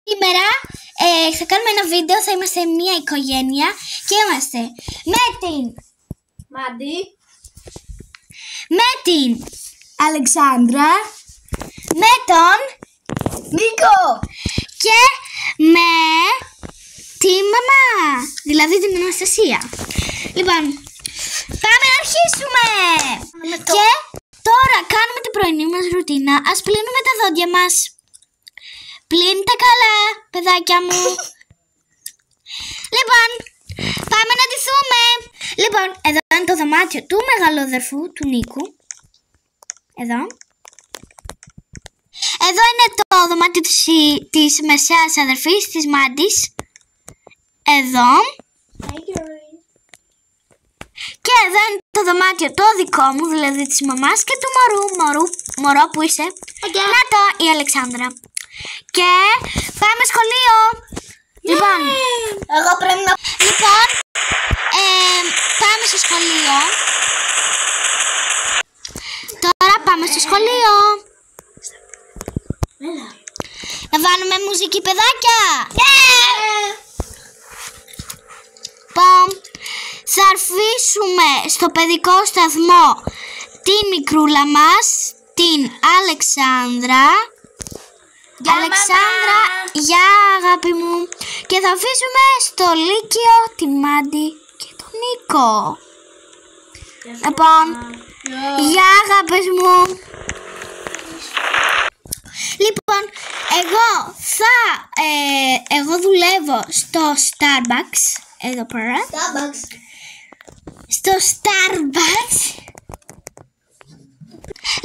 Σήμερα θα κάνουμε ένα βίντεο, θα είμαστε μια οικογένεια και είμαστε με την Μάντι, με την Αλεξάνδρα, με τον Νίκο και με τη μαμά, δηλαδή την Αναστασία. Λοιπόν, πάμε να αρχίσουμε! Και τώρα κάνουμε την πρωινή μας ρουτίνα. Ας πλύνουμε τα δόντια μας. Πλύνετε καλά, παιδάκια μου. Λοιπόν, πάμε να ντυθούμε. Λοιπόν, εδώ είναι το δωμάτιο του μεγαλόδερφου, του Νίκου. Εδώ. Εδώ είναι το δωμάτιο της μεσαίας αδερφής, της Μάντης. Εδώ. Και εδώ είναι το δωμάτιο το δικό μου, δηλαδή της μαμάς και του μωρό που είσαι. Να το, η Αλεξάνδρα. Και πάμε σχολείο. Λοιπόν, εγώ πρέπει να... Λοιπόν, πάμε στο σχολείο. Τώρα πάμε στο σχολείο. Να βάλουμε μουσική, παιδάκια. Θα αφήσουμε στο παιδικό σταθμό την μικρούλα μας, την Αλεξάνδρα. Αλεξάνδρα, γεια αγάπη μου. Και θα αφήσουμε στο Λύκειο τη Μάντι και τον Νίκο. Λοιπόν, γεια αγάπες μου. Λοιπόν, εγώ δουλεύω στο Starbucks. Εδώ πέρα. Στο Starbucks.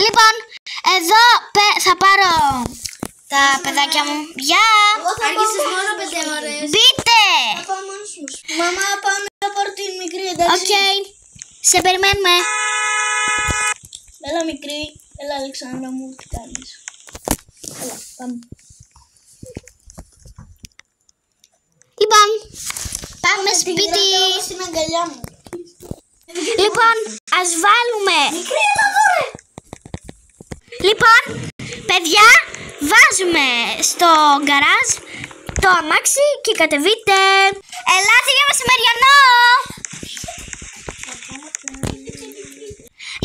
Λοιπόν, εδώ θα πάρω τα παιδάκια μου. Γεια! Άρχισες μόνο 5 ώρες. Μπείτε! Μαμά, πάμε να πάρω την μικρή, εντάξει. Οκ. Σε περιμένουμε. Έλα μικρή, έλα Αλεξάνδρα μου, τι κάνεις. Έλα, πάμε. Λοιπόν, πάμε σπίτι. Στην αγκαλιά μου. Λοιπόν, ας βάλουμε. Μικρή, έλα δώρε. Λοιπόν, παιδιά, βάζουμε στο γκαράζ το αμάξι και κατεβείτε. Ελάτε για μεσημεριανό.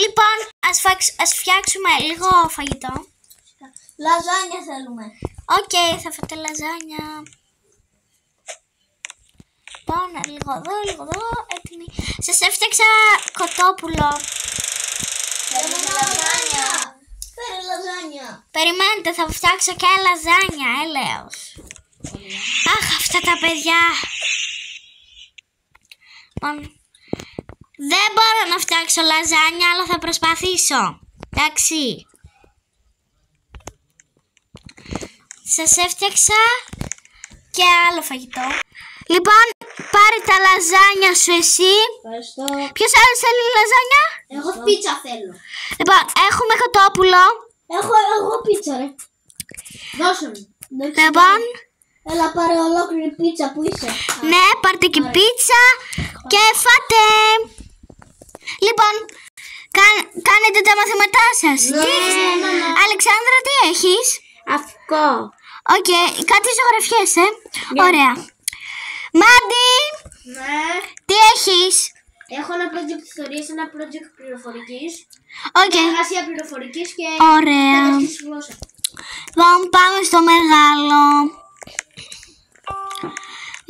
Λοιπόν, ας φτιάξουμε λίγο φαγητό. Λαζάνια θέλουμε. Οκ, θα φάτε λαζάνια. Λοιπόν, λίγο εδώ, έτοιμη. Σας έφτιαξα κοτόπουλο. Θέλουμε λαζάνια. Φέρε λαζάνια. Περιμένετε, θα φτιάξω και λαζάνια, έλεος. Αχ, αυτά τα παιδιά. Λοιπόν, δεν μπορώ να φτιάξω λαζάνια, αλλά θα προσπαθήσω. Εντάξει. Σας έφτιαξα και άλλο φαγητό. Λοιπόν, πάρε τα λαζάνια σου εσύ. Ευχαριστώ. Ποιος άλλος θέλει λαζάνια? Εγώ πίτσα θέλω. Λοιπόν, έχουμε κοτόπουλο. Εγώ πίτσα ρε. Δώσε μου. Λοιπόν, Έλα πάρε ολόκληρη πίτσα που είσαι. ναι, πάρτε και πίτσα και φάτε. Λοιπόν, κάνετε τα μαθήματά σας. Τι έχεις? Αλεξάνδρα, τι έχεις? Αυτό. Οκ, κάτι ζωγραφιές, Ωραία. Μάντι, Ναι. τι έχεις? Έχω ένα project ιστορίας, ένα project πληροφορικής. Οκ, Εργασία πληροφορικής και ωραία. τέλος της γλώσσας. Λοιπόν, πάμε στο μεγάλο.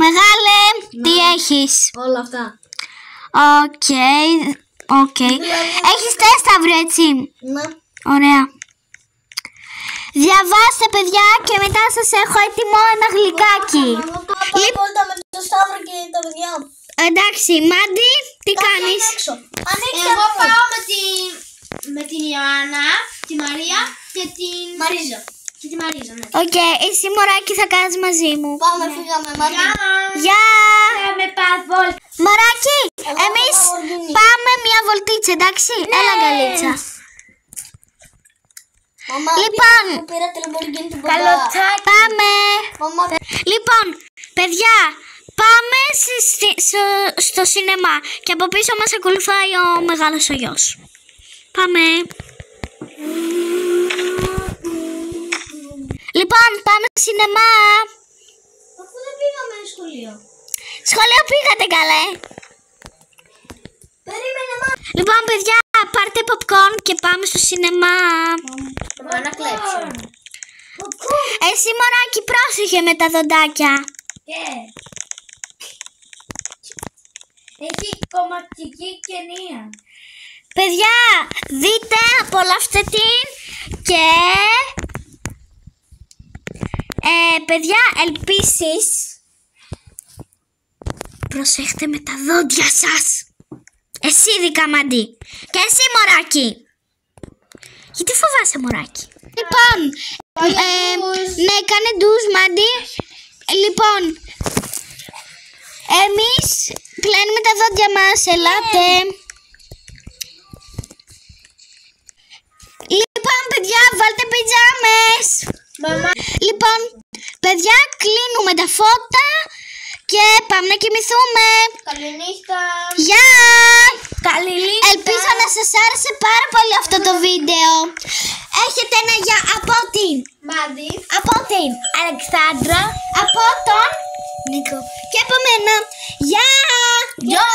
Μεγάλε, τι έχεις? Όλα αυτά. Οκ. Έχεις τεστ αύριο, έτσι? Ναι. Ωραία. Διαβάστε, παιδιά, και μετά σας έχω έτοιμο ένα γλυκάκι. Όλα με το Σταύρο και τα παιδιά μου. Εντάξει, Μάντι, τι κάνεις? Εγώ πάω με την Ιωάννα, τη Μαρία και την Μαρίζα. Και τη Μαρίζα, ναι. Οκ, εσύ μωράκι θα κάνεις μαζί μου. Πάμε, φύγαμε, Μαρία. Γεια! Με πας βόλτα. Μωράκι, Εγώ εμείς πάω βολτίνι. πάμε μια βολτίτσα, εντάξει? Έλα, αγκαλίτσα. Μαμά, Λοιπόν, πήρα τη Lamborghini του Καλό μπαμπά. τσάκι. Πάμε. Μαμά, Λοιπόν, παιδιά, πάμε στο σινεμά και από πίσω μας ακολουθάει ο μεγάλος ο γιος. Πάμε. Λοιπόν, πάμε σινεμά. σχολείο. Σχολείο πήγατε καλέ. Περίμενε μα. Λοιπόν παιδιά, πάρτε popcorn και πάμε στο σινεμά. Να κλέψω. Εσύ μωράκι πρόσεχε με τα δοντάκια. Έχει κομματική καινία. Παιδιά, δείτε, απολαύστε την και... παιδιά, επίσης, προσέχτε με τα δόντια σας. Εσύ Δικαμαντή. Και εσύ μωράκι. Γιατί φοβάσαι μωράκι? Λοιπόν, ναι, κάνε ντους Μάντι. Λοιπόν, εμείς πλένουμε τα δόντια μας, ελάτε. Λοιπόν, παιδιά, βάλτε πιτζάμες. Μαμά. Λοιπόν, παιδιά, κλείνουμε τα φώτα και πάμε να κοιμηθούμε. Καληνύχτα. Γεια! Καληνύχτα. Ελπίζω να σας άρεσε πάρα πολύ αυτό το βίντεο. Έχετε ένα γεια από την Μάντι. από την Αλεξάνδρα, από τον Νίκο και από μένα. Γεια! Γεια!